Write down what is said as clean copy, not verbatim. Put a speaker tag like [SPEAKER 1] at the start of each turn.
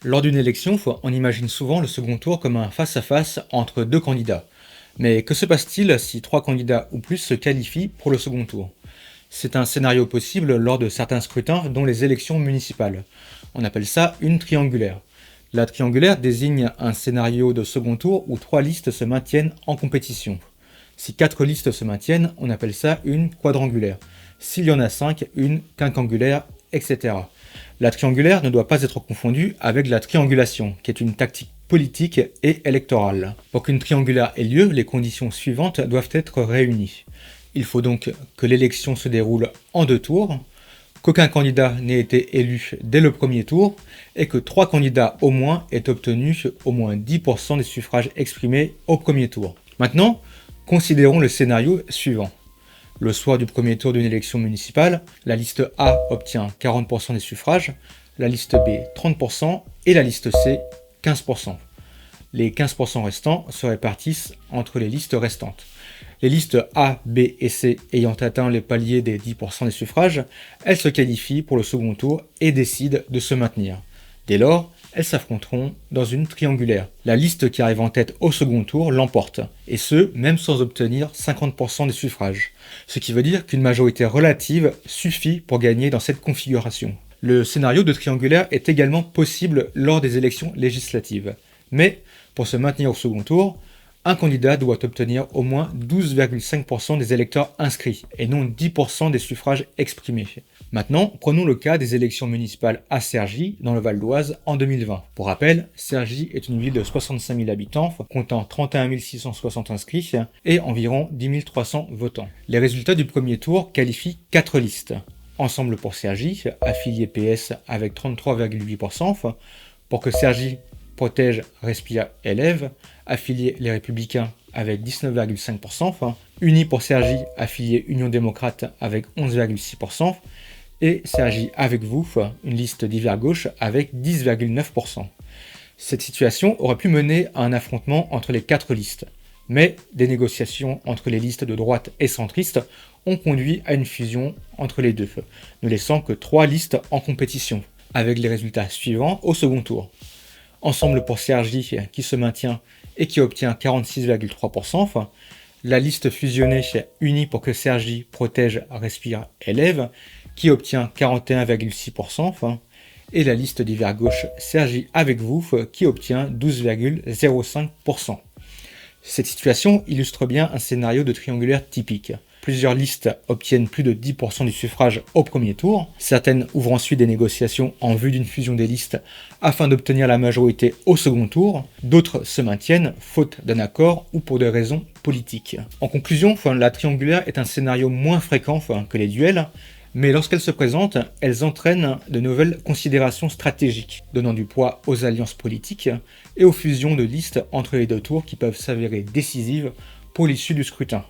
[SPEAKER 1] Lors d'une élection, on imagine souvent le second tour comme un face-à-face entre deux candidats. Mais que se passe-t-il si trois candidats ou plus se qualifient pour le second tour? C'est un scénario possible lors de certains scrutins, dont les élections municipales. On appelle ça une triangulaire. La triangulaire désigne un scénario de second tour où trois listes se maintiennent en compétition. Si quatre listes se maintiennent, on appelle ça une quadrangulaire. S'il y en a cinq, une quinquangulaire, etc. La triangulaire ne doit pas être confondue avec la triangulation, qui est une tactique politique et électorale. Pour qu'une triangulaire ait lieu, les conditions suivantes doivent être réunies. Il faut donc que l'élection se déroule en deux tours, qu'aucun candidat n'ait été élu dès le premier tour, et que trois candidats au moins aient obtenu au moins 10% des suffrages exprimés au premier tour. Maintenant, considérons le scénario suivant. Le soir du premier tour d'une élection municipale, la liste A obtient 40% des suffrages, la liste B 30% et la liste C 15%. Les 15% restants se répartissent entre les listes restantes. Les listes A, B et C ayant atteint les paliers des 10% des suffrages, elles se qualifient pour le second tour et décident de se maintenir. Dès lors, elles s'affronteront dans une triangulaire. La liste qui arrive en tête au second tour l'emporte, et ce, même sans obtenir 50% des suffrages. Ce qui veut dire qu'une majorité relative suffit pour gagner dans cette configuration. Le scénario de triangulaire est également possible lors des élections législatives. Mais, pour se maintenir au second tour, un candidat doit obtenir au moins 12,5% des électeurs inscrits, et non 10% des suffrages exprimés. Maintenant, prenons le cas des élections municipales à Cergy, dans le Val d'Oise, en 2020. Pour rappel, Cergy est une ville de 65 000 habitants, comptant 31 660 inscrits et environ 10 300 votants. Les résultats du premier tour qualifient 4 listes. Ensemble pour Cergy, affilié PS avec 33,8%, pour que Cergy protège, respire, élève, affilié Les Républicains avec 19,5%, Unis pour Cergy, affilié Union démocrate avec 11,6%, et Cergy avec vous, une liste divers gauche avec 10,9%. Cette situation aurait pu mener à un affrontement entre les quatre listes, mais des négociations entre les listes de droite et centristes ont conduit à une fusion entre les deux, ne laissant que trois listes en compétition, avec les résultats suivants au second tour. Ensemble pour Cergy qui se maintient et qui obtient 46,3%, la liste fusionnée Unis pour que Cergy protège, respire, élève qui obtient 41,6%, et la liste divers gauche Cergy avec vous qui obtient 12,05%. Cette situation illustre bien un scénario de triangulaire typique. Plusieurs listes obtiennent plus de 10% du suffrage au premier tour, certaines ouvrent ensuite des négociations en vue d'une fusion des listes afin d'obtenir la majorité au second tour, d'autres se maintiennent faute d'un accord ou pour des raisons politiques. En conclusion, la triangulaire est un scénario moins fréquent que les duels, mais lorsqu'elles se présentent, elles entraînent de nouvelles considérations stratégiques, donnant du poids aux alliances politiques et aux fusions de listes entre les deux tours qui peuvent s'avérer décisives pour l'issue du scrutin.